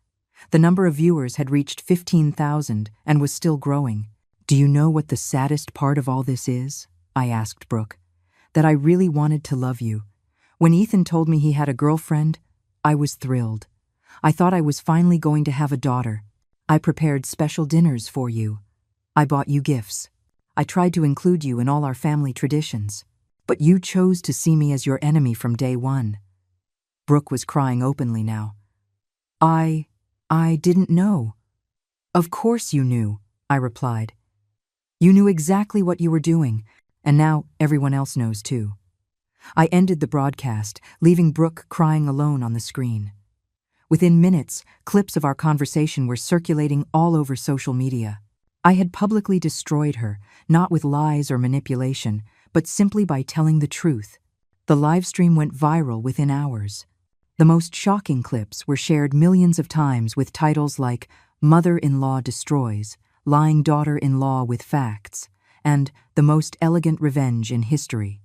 The number of viewers had reached 15,000 and was still growing. "Do you know what the saddest part of all this is?" I asked Brooke. "That I really wanted to love you. When Ethan told me he had a girlfriend, I was thrilled. I thought I was finally going to have a daughter. I prepared special dinners for you. I bought you gifts. I tried to include you in all our family traditions. But you chose to see me as your enemy from day one." Brooke was crying openly now. I didn't know." "Of course you knew," I replied. "You knew exactly what you were doing, and now everyone else knows too." I ended the broadcast, leaving Brooke crying alone on the screen. Within minutes, clips of our conversation were circulating all over social media. I had publicly destroyed her, not with lies or manipulation, but simply by telling the truth. The live stream went viral within hours. The most shocking clips were shared millions of times with titles like "Mother-in-law destroys," "Lying daughter-in-law with facts," and "The most elegant revenge in history."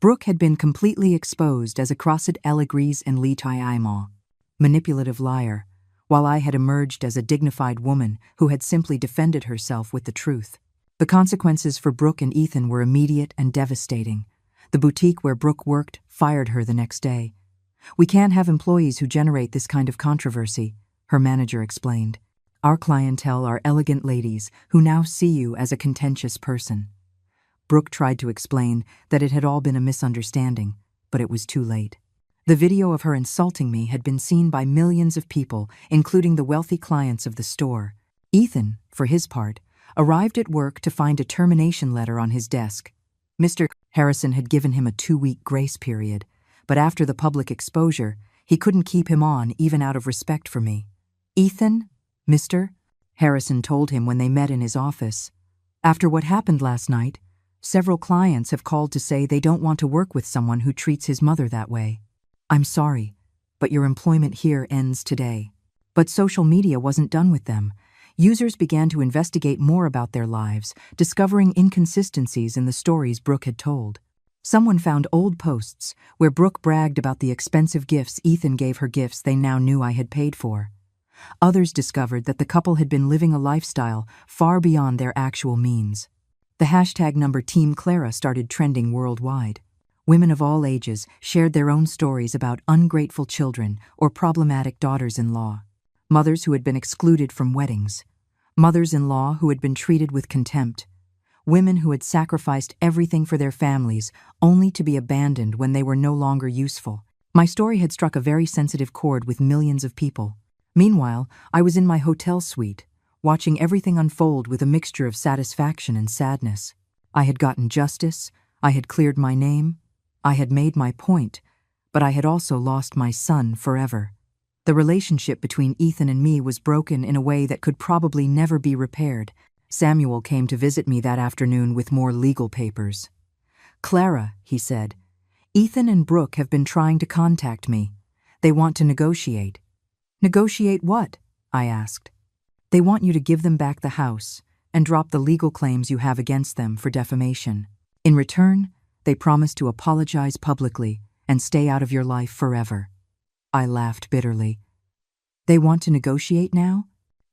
Brooke had been completely exposed as a crossed Elegries and Litaïma, manipulative liar, while I had emerged as a dignified woman who had simply defended herself with the truth. The consequences for Brooke and Ethan were immediate and devastating. The boutique where Brooke worked fired her the next day. "We can't have employees who generate this kind of controversy," her manager explained. "Our clientele are elegant ladies who now see you as a contentious person." Brooke tried to explain that it had all been a misunderstanding, but it was too late. The video of her insulting me had been seen by millions of people, including the wealthy clients of the store. Ethan, for his part, arrived at work to find a termination letter on his desk. Mr. Harrison had given him a 2-week grace period, but after the public exposure, he couldn't keep him on even out of respect for me. "Ethan, Mr. Harrison told him when they met in his office. "After what happened last night, several clients have called to say they don't want to work with someone who treats his mother that way. I'm sorry, but your employment here ends today." But social media wasn't done with them. Users began to investigate more about their lives, discovering inconsistencies in the stories Brooke had told. Someone found old posts where Brooke bragged about the expensive gifts Ethan gave her, gifts they now knew I had paid for. Others discovered that the couple had been living a lifestyle far beyond their actual means. The hashtag #Team Clara started trending worldwide. Women of all ages shared their own stories about ungrateful children or problematic daughters-in-law, mothers who had been excluded from weddings, mothers-in-law who had been treated with contempt, women who had sacrificed everything for their families only to be abandoned when they were no longer useful. My story had struck a very sensitive chord with millions of people. Meanwhile, I was in my hotel suite, watching everything unfold with a mixture of satisfaction and sadness. I had gotten justice, I had cleared my name, I had made my point, but I had also lost my son forever. The relationship between Ethan and me was broken in a way that could probably never be repaired. Samuel came to visit me that afternoon with more legal papers. "Clara," he said, "Ethan and Brooke have been trying to contact me. They want to negotiate." "Negotiate what?" I asked. "They want you to give them back the house and drop the legal claims you have against them for defamation. In return, they promise to apologize publicly and stay out of your life forever." I laughed bitterly. "They want to negotiate now?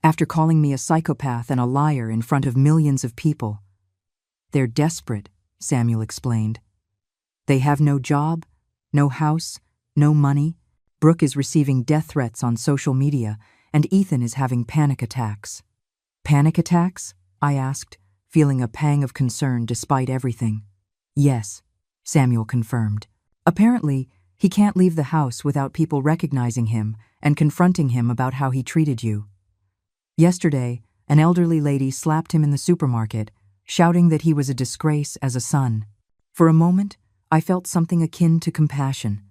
After calling me a psychopath and a liar in front of millions of people?" "They're desperate," Samuel explained. "They have no job, no house, no money. Brooke is receiving death threats on social media, and Ethan is having panic attacks." "Panic attacks?" I asked, feeling a pang of concern despite everything. "Yes," Samuel confirmed. "Apparently, he can't leave the house without people recognizing him and confronting him about how he treated you. Yesterday, an elderly lady slapped him in the supermarket, shouting that he was a disgrace as a son. For a moment, I felt something akin to compassion.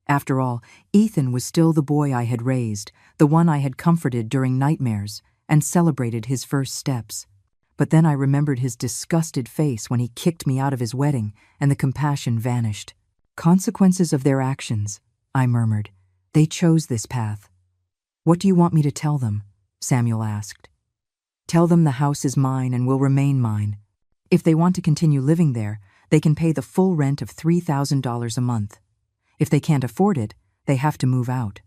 After all, Ethan was still the boy I had raised, the one I had comforted during nightmares, and celebrated his first steps. But then I remembered his disgusted face when he kicked me out of his wedding, and the compassion vanished. "Consequences of their actions," I murmured. "They chose this path." "What do you want me to tell them?" Samuel asked. "Tell them the house is mine and will remain mine. If they want to continue living there, they can pay the full rent of $3,000 a month. If they can't afford it, they have to move out.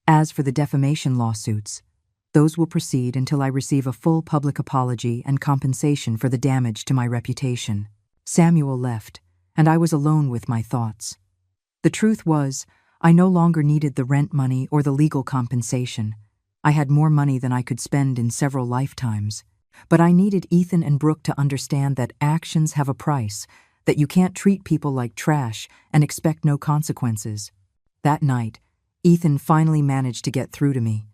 As for the defamation lawsuits, those will proceed until I receive a full public apology and compensation for the damage to my reputation." Samuel left, and I was alone with my thoughts. The truth was, I no longer needed the rent money or the legal compensation. I had more money than I could spend in several lifetimes. But I needed Ethan and Brooke to understand that actions have a price, that you can't treat people like trash and expect no consequences. That night, Ethan finally managed to get through to me.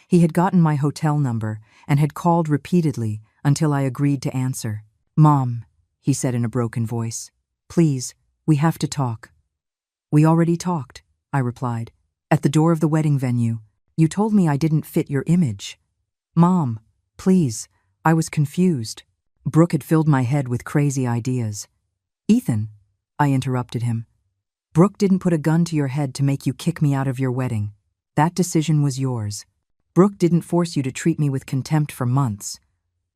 He had gotten my hotel number and had called repeatedly until I agreed to answer. "Mom," he said in a broken voice, "please, we have to talk." "We already talked," I replied, "at the door of the wedding venue. You told me I didn't fit your image. Mom, please, I was confused. Brooke had filled my head with crazy ideas. Ethan, I interrupted him. Brooke didn't put a gun to your head to make you kick me out of your wedding. That decision was yours. Brooke didn't force you to treat me with contempt for months.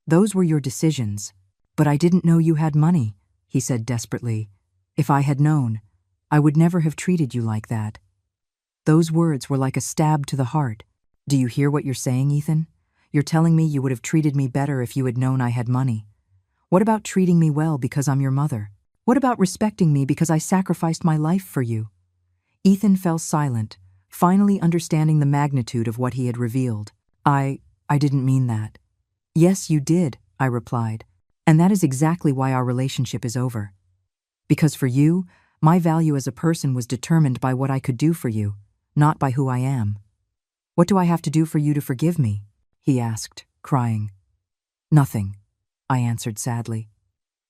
Those were your decisions. But I didn't know you had money, he said desperately. If I had known, I would never have treated you like that. Those words were like a stab to the heart. Do you hear what you're saying, Ethan? You're telling me you would have treated me better if you had known I had money. What about treating me well because I'm your mother? What about respecting me because I sacrificed my life for you? Ethan fell silent, finally understanding the magnitude of what he had revealed. I didn't mean that. Yes, you did, I replied. And that is exactly why our relationship is over. Because for you, my value as a person was determined by what I could do for you, not by who I am. What do I have to do for you to forgive me? He asked, crying. Nothing, I answered sadly.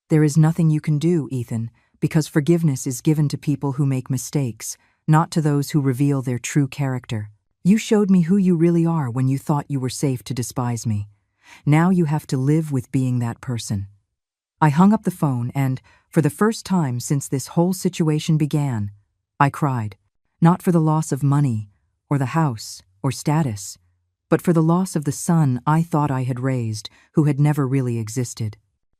There is nothing you can do, Ethan, because forgiveness is given to people who make mistakes, not to those who reveal their true character. You showed me who you really are when you thought you were safe to despise me. Now you have to live with being that person. I hung up the phone and, for the first time since this whole situation began, I cried, not for the loss of money, or the house, or status, but for the loss of the son I thought I had raised, who had never really existed.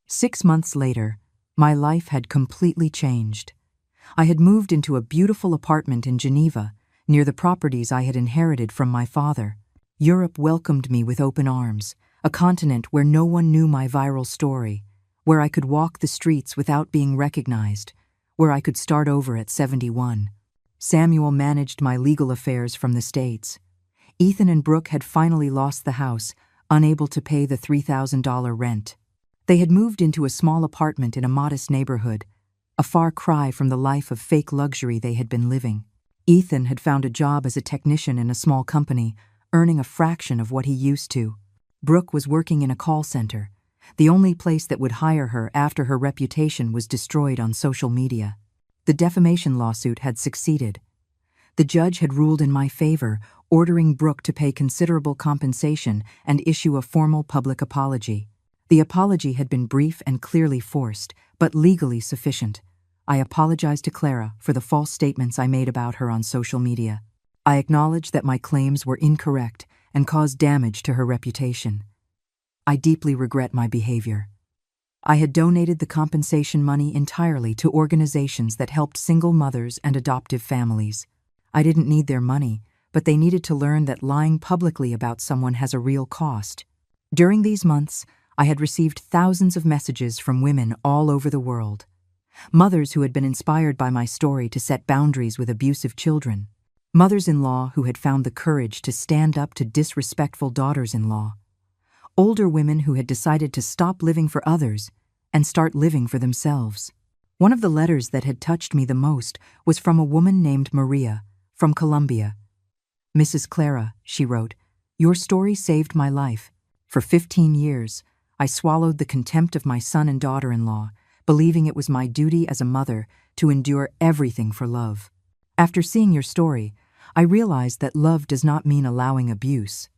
6 months later, my life had completely changed. I had moved into a beautiful apartment in Geneva, near the properties I had inherited from my father. Europe welcomed me with open arms, a continent where no one knew my viral story, where I could walk the streets without being recognized, where I could start over at 71. Samuel managed my legal affairs from the States. Ethan and Brooke had finally lost the house, unable to pay the $3,000 rent. They had moved into a small apartment in a modest neighborhood, a far cry from the life of fake luxury they had been living. Ethan had found a job as a technician in a small company, earning a fraction of what he used to. Brooke was working in a call center, the only place that would hire her after her reputation was destroyed on social media. The defamation lawsuit had succeeded. The judge had ruled in my favor, ordering Brooke to pay considerable compensation and issue a formal public apology. The apology had been brief and clearly forced, but legally sufficient. I apologized to Clara for the false statements I made about her on social media. I acknowledged that my claims were incorrect and caused damage to her reputation. I deeply regret my behavior. I had donated the compensation money entirely to organizations that helped single mothers and adoptive families. I didn't need their money, but they needed to learn that lying publicly about someone has a real cost. During these months, I had received thousands of messages from women all over the world. Mothers who had been inspired by my story to set boundaries with abusive children. Mothers-in-law who had found the courage to stand up to disrespectful daughters-in-law. Older women who had decided to stop living for others and start living for themselves. One of the letters that had touched me the most was from a woman named Maria, from Colombia. Mrs. Clara, she wrote, your story saved my life. For 15 years, I swallowed the contempt of my son and daughter-in-law, believing it was my duty as a mother to endure everything for love. After seeing your story, I realized that love does not mean allowing abuse.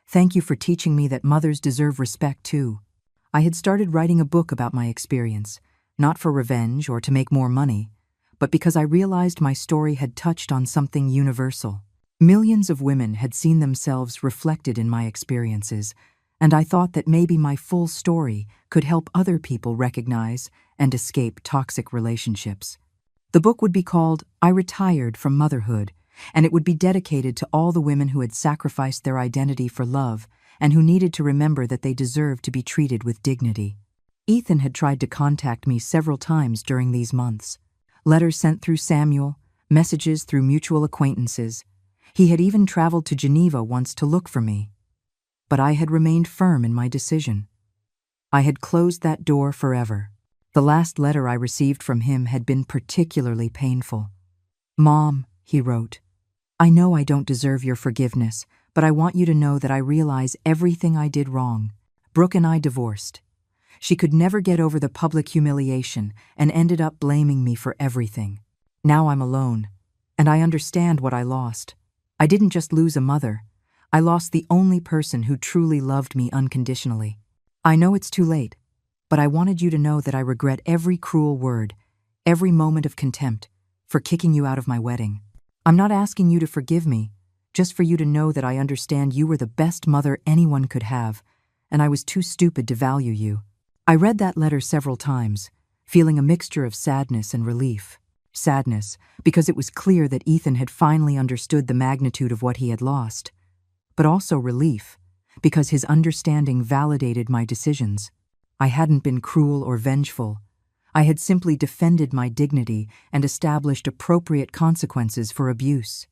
Thank you for teaching me that mothers deserve respect too. I had started writing a book about my experience, not for revenge or to make more money, but because I realized my story had touched on something universal. Millions of women had seen themselves reflected in my experiences, and I thought that maybe my full story could help other people recognize and escape toxic relationships. The book would be called I Retired from Motherhood, and it would be dedicated to all the women who had sacrificed their identity for love and who needed to remember that they deserved to be treated with dignity. Ethan had tried to contact me several times during these months. Letters sent through Samuel, messages through mutual acquaintances. He had even traveled to Geneva once to look for me. But I had remained firm in my decision. I had closed that door forever. The last letter I received from him had been particularly painful. Mom, he wrote, I know I don't deserve your forgiveness, but I want you to know that I realize everything I did wrong. Brooke and I divorced. She could never get over the public humiliation and ended up blaming me for everything. Now I'm alone, and I understand what I lost. I didn't just lose a mother. I lost the only person who truly loved me unconditionally. I know it's too late, but I wanted you to know that I regret every cruel word, every moment of contempt, for kicking you out of my wedding. I'm not asking you to forgive me, just for you to know that I understand you were the best mother anyone could have, and I was too stupid to value you. I read that letter several times, feeling a mixture of sadness and relief. Sadness, because it was clear that Ethan had finally understood the magnitude of what he had lost, but also relief, because his understanding validated my decisions. I hadn't been cruel or vengeful. I had simply defended my dignity and established appropriate consequences for abuse.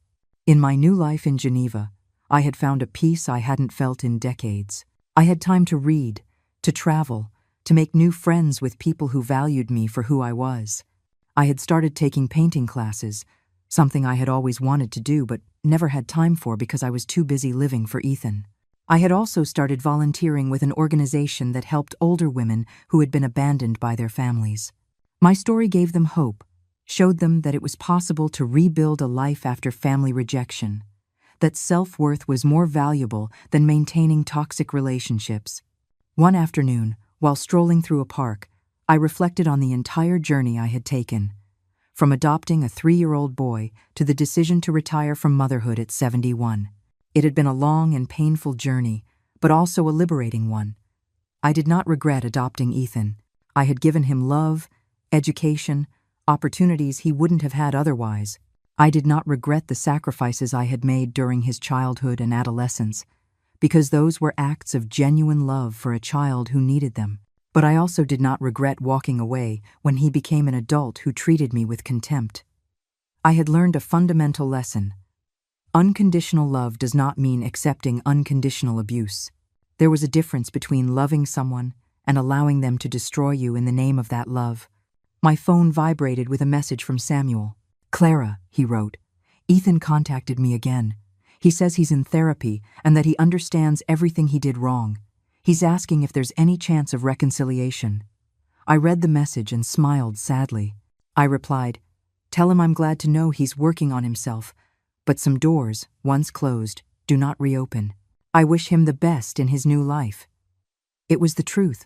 In my new life in Geneva, I had found a peace I hadn't felt in decades. I had time to read, to travel, to make new friends with people who valued me for who I was. I had started taking painting classes, something I had always wanted to do but never had time for because I was too busy living for Ethan. I had also started volunteering with an organization that helped older women who had been abandoned by their families. My story gave them hope, showed them that it was possible to rebuild a life after family rejection, that self-worth was more valuable than maintaining toxic relationships. One afternoon, while strolling through a park, I reflected on the entire journey I had taken, from adopting a 3-year-old boy to the decision to retire from motherhood at 71. It had been a long and painful journey, but also a liberating one. I did not regret adopting Ethan. I had given him love, education, opportunities he wouldn't have had otherwise. I did not regret the sacrifices I had made during his childhood and adolescence, because those were acts of genuine love for a child who needed them. But I also did not regret walking away when he became an adult who treated me with contempt. I had learned a fundamental lesson. Unconditional love does not mean accepting unconditional abuse. There was a difference between loving someone and allowing them to destroy you in the name of that love. My phone vibrated with a message from Samuel. "Clara," he wrote, "Ethan contacted me again. He says he's in therapy and that he understands everything he did wrong. He's asking if there's any chance of reconciliation." I read the message and smiled sadly. I replied, "Tell him I'm glad to know he's working on himself, but some doors, once closed, do not reopen. I wish him the best in his new life." It was the truth.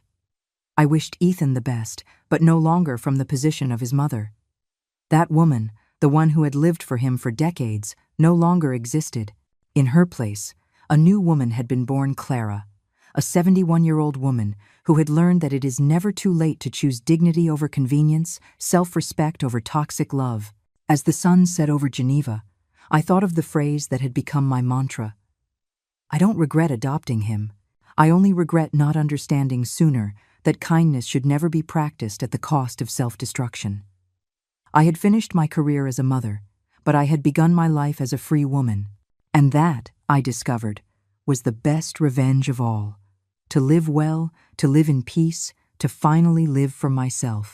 I wished Ethan the best, but no longer from the position of his mother. That woman, the one who had lived for him for decades, no longer existed. In her place, a new woman had been born, Clara, a 71-year-old woman who had learned that it is never too late to choose dignity over convenience, self-respect over toxic love. As the sun set over Geneva, I thought of the phrase that had become my mantra. I don't regret adopting him. I only regret not understanding sooner that kindness should never be practiced at the cost of self-destruction. I had finished my career as a mother, but I had begun my life as a free woman. And that, I discovered, was the best revenge of all. To live well, to live in peace, to finally live for myself.